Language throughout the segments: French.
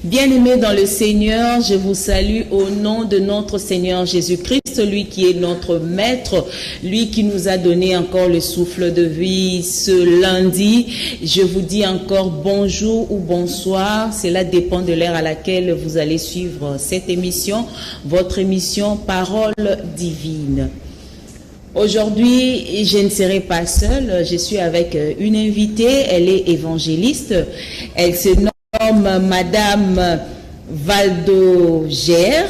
Bien-aimés dans le Seigneur, je vous salue au nom de notre Seigneur Jésus-Christ, lui qui est notre Maître, lui qui nous a donné encore le souffle de vie ce lundi. Je vous dis encore bonjour ou bonsoir, cela dépend de l'heure à laquelle vous allez suivre cette émission, votre émission Parole divine. Aujourd'hui, je ne serai pas seule, je suis avec une invitée, elle est évangéliste, elle se nomme Madame Valdogère.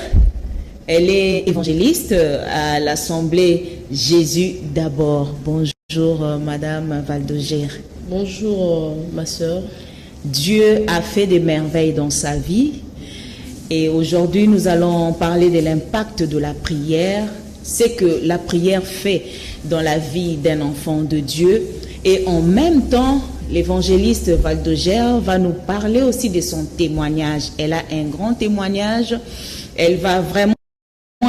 Elle est évangéliste à l'Assemblée Jésus d'abord. Bonjour Madame Valdogère. Bonjour ma sœur. Dieu a fait des merveilles dans sa vie et aujourd'hui nous allons parler de l'impact de la prière, ce que la prière fait dans la vie d'un enfant de Dieu et en même temps l'évangéliste Valdogère va nous parler aussi de son témoignage. Elle a un grand témoignage. Elle va vraiment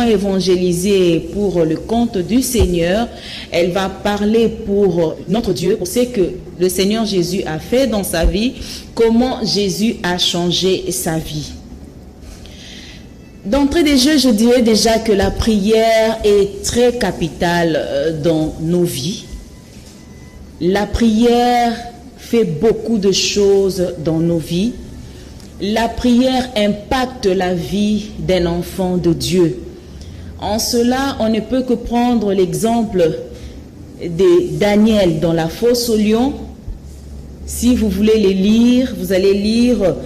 évangéliser pour le compte du Seigneur. Elle va parler pour notre Dieu, pour ce que le Seigneur Jésus a fait dans sa vie, comment Jésus a changé sa vie. D'entrée de jeu, je dirais déjà que la prière est très capitale dans nos vies. La prière fait beaucoup de choses dans nos vies. La prière impacte la vie d'un enfant de Dieu. En cela, on ne peut que prendre l'exemple de Daniel dans la fosse aux lions. Si vous voulez les lire, vous allez lire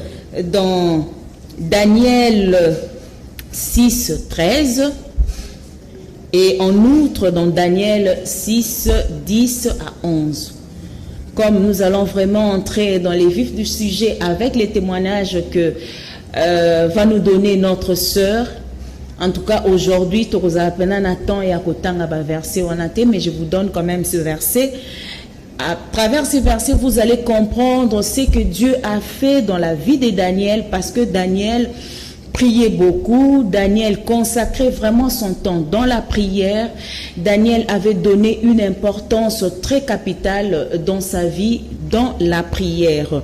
dans Daniel 6, 13 et en outre dans Daniel 6, 10 à 11. Comme nous allons vraiment entrer dans les vifs du sujet avec les témoignages que va nous donner notre sœur. En tout cas, aujourd'hui, mais je vous donne quand même ce verset. À travers ce verset, vous allez comprendre ce que Dieu a fait dans la vie de Daniel, parce que Daniel priait beaucoup, Daniel consacrait vraiment son temps dans la prière. Daniel avait donné une importance très capitale dans sa vie, dans la prière.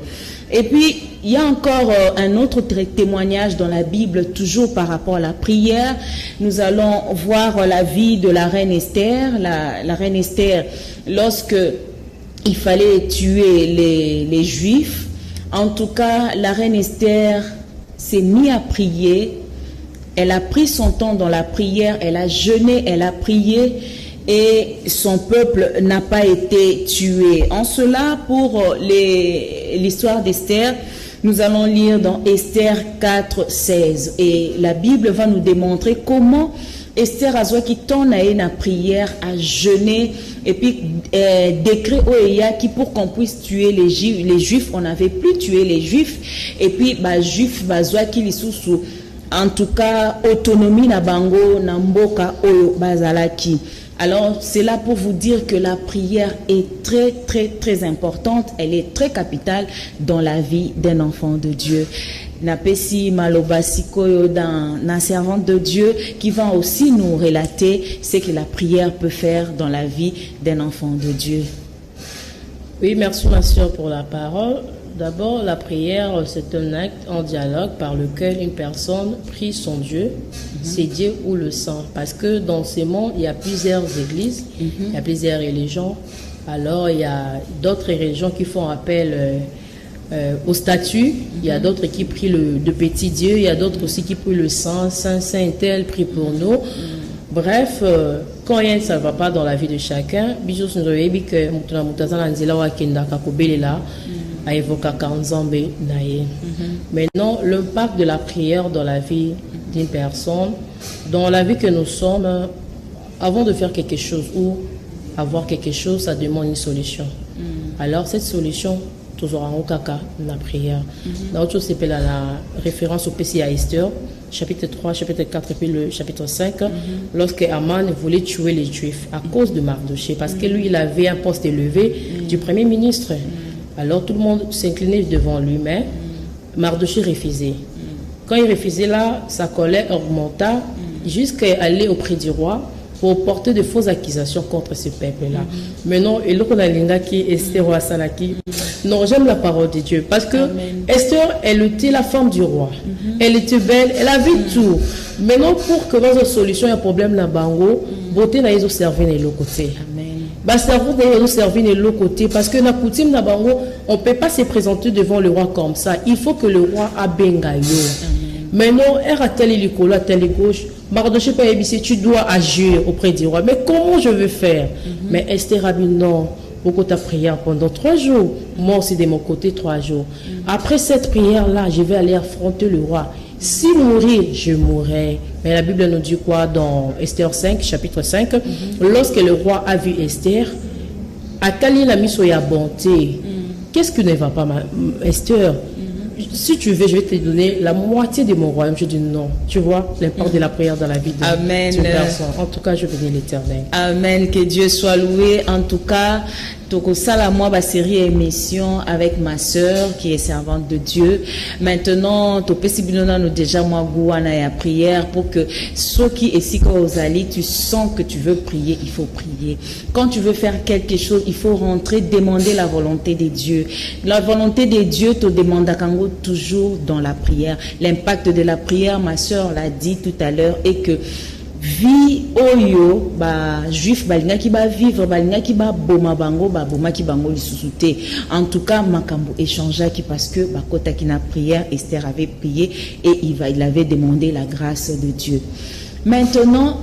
Et puis, il y a encore un autre témoignage dans la Bible, toujours par rapport à la prière. Nous allons voir la vie de la reine Esther. La reine Esther, lorsque il fallait tuer les Juifs, en tout cas, la reine Esther s'est mise à prier. Elle a pris son temps dans la prière, elle a jeûné, elle a prié et son peuple n'a pas été tué. En cela, pour l'histoire d'Esther, nous allons lire dans Esther 4, 16. Et la Bible va nous démontrer comment Esther a qui tourne à une prière, à jeûner, et puis décret Oeya qui pour qu'on puisse tuer les Juifs, on n'avait plus tué les Juifs, et puis Juifs qui les sous en tout cas autonomie na bango na mboka oyo bazalaki. Alors, c'est là pour vous dire que la prière est très, très, très importante. Elle est très capitale dans la vie d'un enfant de Dieu. Napesi Malobasiko d'un servante de Dieu qui va aussi nous relater ce que la prière peut faire dans la vie d'un enfant de Dieu. Oui, merci ma soeur pour la parole. D'abord, la prière, c'est un acte en dialogue par lequel une personne prie son Dieu, c'est Dieu ou le sang. Parce que dans ce monde, il y a plusieurs églises, il y a plusieurs religions. Alors, il y a d'autres religions qui font appel au statut. Il y a d'autres qui prient de petits dieux. Il y a d'autres aussi qui prient le sang. Saint, Saint, tel, prie pour nous. Bref, quand rien ça ne va pas dans la vie de chacun, maintenant, l'impact de la prière dans la vie d'une personne, dans la vie que nous sommes, avant de faire quelque chose ou avoir quelque chose, ça demande une solution. Alors cette solution, toujours en kaka, la prière. L'autre chose, c'est la référence au PCA Esther, chapitre 3, chapitre 4 et puis le chapitre 5, lorsque Aman voulait tuer les Juifs à cause de Mardoché, parce que lui, il avait un poste élevé du premier ministre. Alors tout le monde s'inclinait devant lui, mais Mardoché refusait. Quand il refusait là, sa colère augmenta jusqu'à aller auprès du roi. pour porter de fausses accusations contre ce peuple-là. Maintenant, et là, on a l'ingaki Esther ou Asanaki. Non, j'aime la parole de Dieu. Parce que Esther, elle était la femme du roi. Elle était belle, elle avait tout. Maintenant, pour que dans une solution, il y a un problème là, bango, beauté n'a pas servi de l'autre côté. Bah, cerveau n'a servi de l'autre côté. Parce que na coutume na bango, on ne peut pas se présenter devant le roi comme ça. Il faut que le roi a bengayo. Maintenant, elle a tel école, à tel gauche. Mardoché pas ébissé, tu dois agir auprès du roi. Mais comment je vais faire? Mais Esther a dit non. Beaucoup de prière pendant 3 jours. Moi aussi de mon côté 3 jours. Après cette prière-là, je vais aller affronter le roi. Si mourir, je mourrai. Mais la Bible nous dit quoi dans Esther 5, chapitre 5? Lorsque le roi a vu Esther, Atali l'a mis sur la bonté. Qu'est-ce qui ne va pas, Esther? Si tu veux, je vais te donner la moitié de mon royaume. Je dis non. Tu vois l'impact de la prière dans la vie d'une personne. En tout cas, je bénis l'Éternel. Amen. Que Dieu soit loué. En tout cas, Toko Salama, ma série émission avec ma sœur qui est servante de Dieu. Maintenant, tu peux nous déjà moi gouana et à prière pour que ceux qui ici Ozali, tu sens que tu veux prier, il faut prier. Quand tu veux faire quelque chose, il faut rentrer, demander la volonté de Dieu. La volonté de Dieu te demande à Kango toujours dans la prière. L'impact de la prière, ma sœur l'a dit tout à l'heure, est que vie oyo ba juif balinga ki ba vivre balinga ki ba boma bango ba boma ki bango lisusuté. En tout cas makambo échangea qui parce que ba kota ki na prière, Esther avait prié et il avait demandé la grâce de Dieu. Maintenant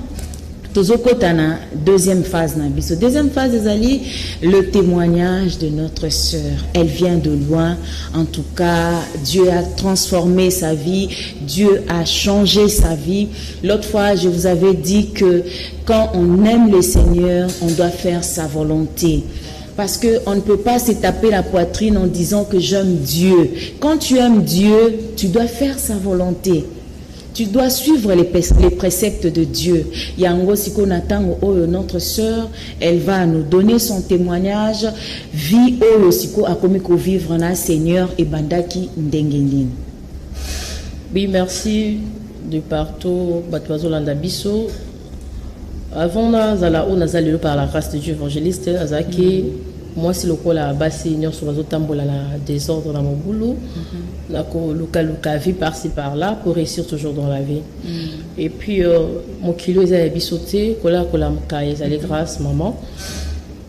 Tozokotana, deuxième phase Nabiso. Deuxième phase ezali le témoignage de notre sœur. Elle vient de loin. En tout cas, Dieu a transformé sa vie. Dieu a changé sa vie. L'autre fois, je vous avais dit que quand on aime le Seigneur, on doit faire sa volonté. Parce qu'on ne peut pas se taper la poitrine en disant que j'aime Dieu. Quand tu aimes Dieu, tu dois faire sa volonté. Tu dois suivre les préceptes de Dieu. Yango siko natango oyo notre sœur, elle va nous donner son témoignage. Vie oyo siko akomiko vivre na Seigneur et bandaki ndengendine. Oui, merci de partout batwazo landa biso. Avant nazala o nazali par la grâce de Dieu évangéliste azaki moi si le col a bassi nyon sur les tambola la désordre dans mon boulot. La luka vie par-ci par-là pour réussir toujours dans la vie. Et puis mon kilo ils allaient bisauter, kola ils allaient grâce maman.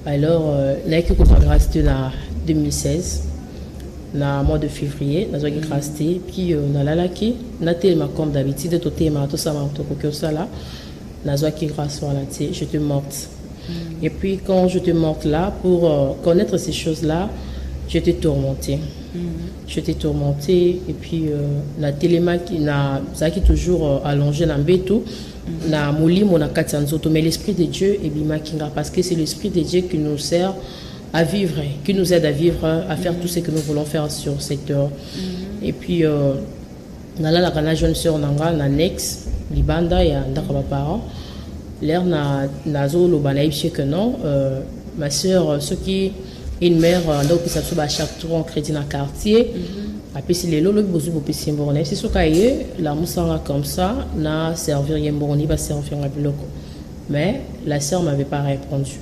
Alors là que grâce de la 2016 na mois de février na zoki grâce puis na lalaki na tellement comme d'habitude tout tema tout ça ma to ko ça là na zoki grâce voilà je te morte. Et puis quand je te morte là pour connaître ces choses-là, je t'ai tourmenté. Je t'ai tourmenté et puis la téléma qui n'a ça qui toujours allongé dans béto na moli mon akatanzoto mais l'esprit de Dieu et bima kinga parce que c'est l'esprit de Dieu qui nous sert à vivre, qui nous aide à vivre, à faire tout ce que nous voulons faire sur cette terre. Et puis na la jeune sœur nanga na nex libanda ya ndaka ba parents l'air na zo lo balaï que non ma sœur ce qui une mère donc ça se bat chaque tour en crédit dans quartier après si les lolo bozu bo pesi mbonné c'est ce cahier la musanga comme ça na servir yemboni va servir un bloc mais la sœur m'avait pas répondu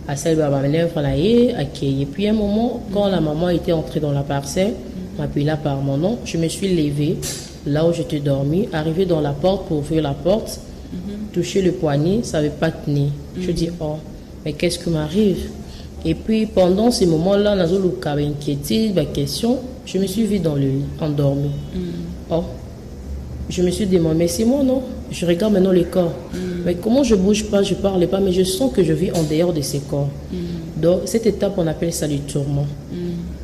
à celle de ma mère là et puis un moment quand la maman était entrée dans la parcelle m'appelait là par mon nom je me suis levée là où j'étais dormi arrivé dans la porte pour ouvrir la porte toucher le poignet ça n'avait pas tenu je dis oh mais qu'est-ce qui m'arrive. Et puis pendant ces moments-là, dans le inquiété, la question, je me suis vue dans le lit, endormie. Oh, je me suis dit, mais c'est moi, non? Je regarde maintenant le corps. Mais comment je ne bouge pas, je ne parle pas, mais je sens que je vis en dehors de ces corps. Donc, cette étape, on appelle ça le tourment.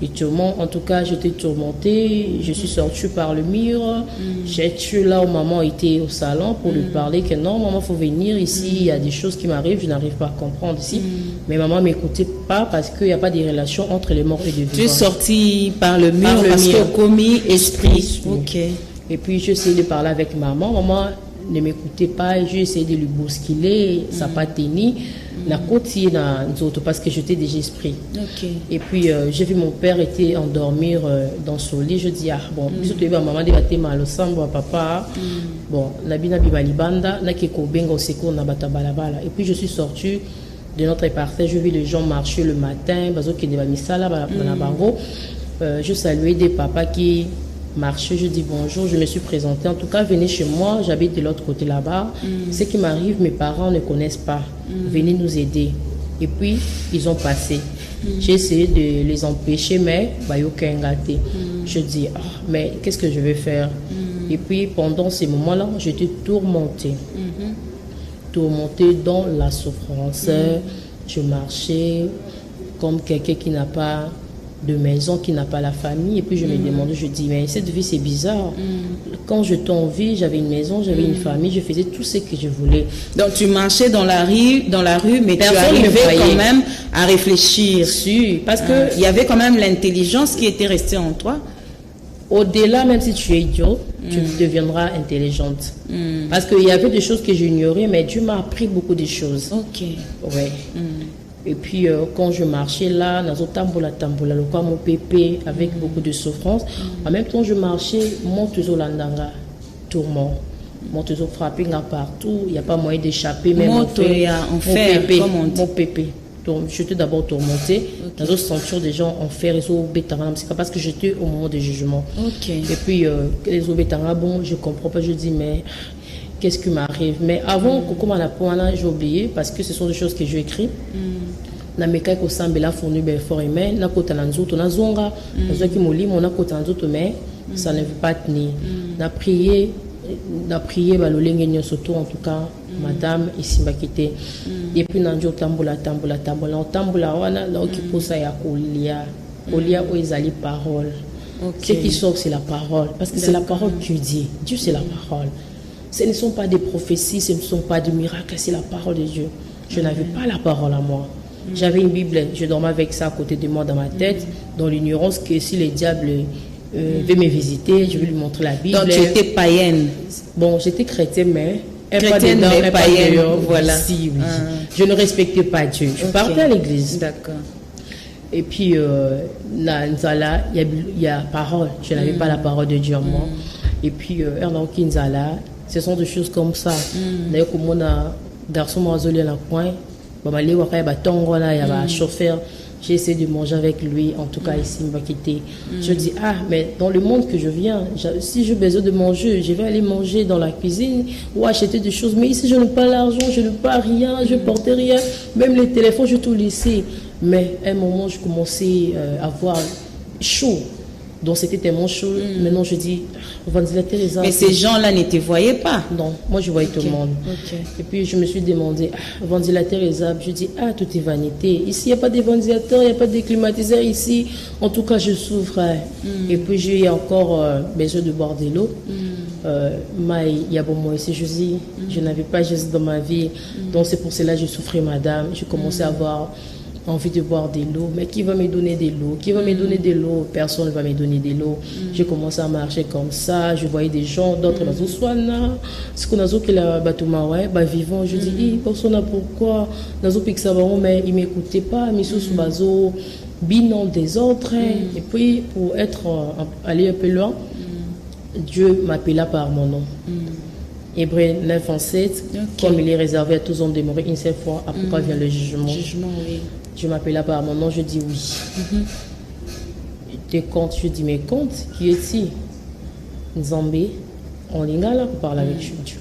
Le tourment, en tout cas, j'étais tourmentée, je suis sortie par le mur. J'ai tué là où maman était au salon pour lui parler que non, maman, il faut venir ici, il y a des choses qui m'arrivent, je n'arrive pas à comprendre ici. Mais maman ne m'écoutait pas parce qu'il n'y a pas de relation entre les morts et les vivants. Tu es sortie par le mur parce que commis esprit. Ok. Et puis, j'essayais de parler avec maman. Maman, ne m'écoutait pas. J'ai essayé de lui bousculer, ça n'a pas tenu. La côte, parce que j'étais déjà esprit. Okay. Et puis, j'ai vu mon père était endormir dans son lit. Je dis, ah bon, maman dit, mal au sang, papa. Bon, Nabina Bibalibanda, Nakeko Benga au secours, Nabata Balabala. Et puis, je suis sortie de notre parterre. Je vis les gens marcher le matin. Bazo qui est misala, Banabango. Je saluais des papas qui marchaient. Je dis bonjour, je me suis présentée. En tout cas, venez chez moi. J'habite de l'autre côté là-bas. Ce qui m'arrive, mes parents ne connaissent pas. Venez nous aider. Et puis, ils ont passé. J'ai essayé de les empêcher, mais aucun gâté. Je dis, mais qu'est-ce que je vais faire? Et puis, pendant ces moments-là, j'étais tourmentée. Tourmentée dans la souffrance. Je marchais comme quelqu'un qui n'a pas de maison, qui n'a pas la famille. Et puis, je me demandais, je dis, mais cette vie, c'est bizarre. Quand je t'envie, j'avais une maison, j'avais une famille, je faisais tout ce que je voulais. Donc, tu marchais dans la rue, mais personne tu arrivais quand même à réfléchir. Si, parce que il y avait quand même l'intelligence qui était restée en toi. Au-delà, même si tu es idiot, tu deviendras intelligente. Parce qu'il y avait des choses que j'ignorais, mais Dieu m'a appris beaucoup de choses. Ok. Ouais. Et puis, quand je marchais là, dans le tambola, le quoi, mon pépé, avec beaucoup de souffrance, en même temps, je marchais, mon toujours landanga, tourment. Mon toujours frappé partout, il n'y a pas moyen d'échapper, même mon pépé. Donc, j'étais d'abord tourmentée. Dans d'autres ceintures, des gens en fer, ils ont bétarang. C'est pas parce que j'étais au moment du jugement. Okay. Et puis, les bétarang, bon, je comprends pas. Je dis, mais qu'est-ce qui m'arrive? Mais avant, j'ai oublié parce que ce sont des choses que j'ai écrites. Na meka ko sambela fourni bel fort aimé na kota na nzoto na zonga na zoki molimo na kota nzoto mais ça ne veut pas tenir. Na prié balolenge nyonso to en tout cas madame ici bakité et puis na njo tambola wana na okiposa ya kolia o ezali parole. Ce qui sort c'est la parole parce que c'est la parole que Dieu dit. C'est la parole. Ce ne sont pas des prophéties, ce ne sont pas des miracles, c'est la parole de Dieu. Je n'avais pas la parole à moi. J'avais une Bible, je dormais avec ça à côté de moi dans ma tête, dans l'ignorance que si le diable veut me visiter, je vais lui montrer la Bible. Donc tu étais païenne? Bon, j'étais chrétienne, mais chrétienne, mais païenne, voilà. Si, oui. Je ne respectais pas Dieu. Je partais à l'église. D'accord. Et puis, là, il y a parole. Je n'avais pas la parole de Dieu en moi. Et puis, ce sont des choses comme ça. D'ailleurs, comme on a garçon mazolé dans le coin, chauffeur, j'ai essayé de manger avec lui, en tout cas ici, il m'a quitté. Je dis, mais dans le monde que je viens, si j'ai besoin de manger, je vais aller manger dans la cuisine ou acheter des choses. Mais ici, je n'ai pas l'argent, je n'ai pas rien, je ne portais rien. Même les téléphones, je tout laissé. Mais à un moment, je commençais à avoir chaud. Donc c'était tellement chaud. Maintenant, je dis, ventilateur les arbres. Mais ces gens-là ne te voyaient pas? Non, moi je voyais tout le monde. Et puis je me suis demandé, ventilateur les arbres. Je dis, tout est vanité. Ici, il n'y a pas de ventilateur, il n'y a pas de climatiseur ici. En tout cas, je souffre. Et puis j'ai encore besoin de boire de l'eau. Il y a bon moi ici, je n'avais pas Jésus dans ma vie. Donc c'est pour cela que je souffrais, madame. Je commençais à avoir envie de boire de l'eau, mais qui va me donner de l'eau? Qui va me donner de l'eau? Personne ne va me donner de l'eau. J'ai commencé à marcher comme ça, je voyais des gens, d'autres dans soana, ce qu'on a dit que la batoumaouais, vivant, je dis, personne pourquoi? Nazo pixabaro, mais ils m'écoutaient pas, misous bazo, binon des autres. Et puis, pour aller un peu loin, Dieu m'appela par mon nom. Hébreux 9 en 7, comme il est réservé à tous les hommes de mourir une seule fois, après vient le jugement. Oui. Je m'appelle par mon nom, je dis oui. Tes comptes, je dis mes comptes, qui est-il? Nzambé, en lingala pour parler avec Dieu.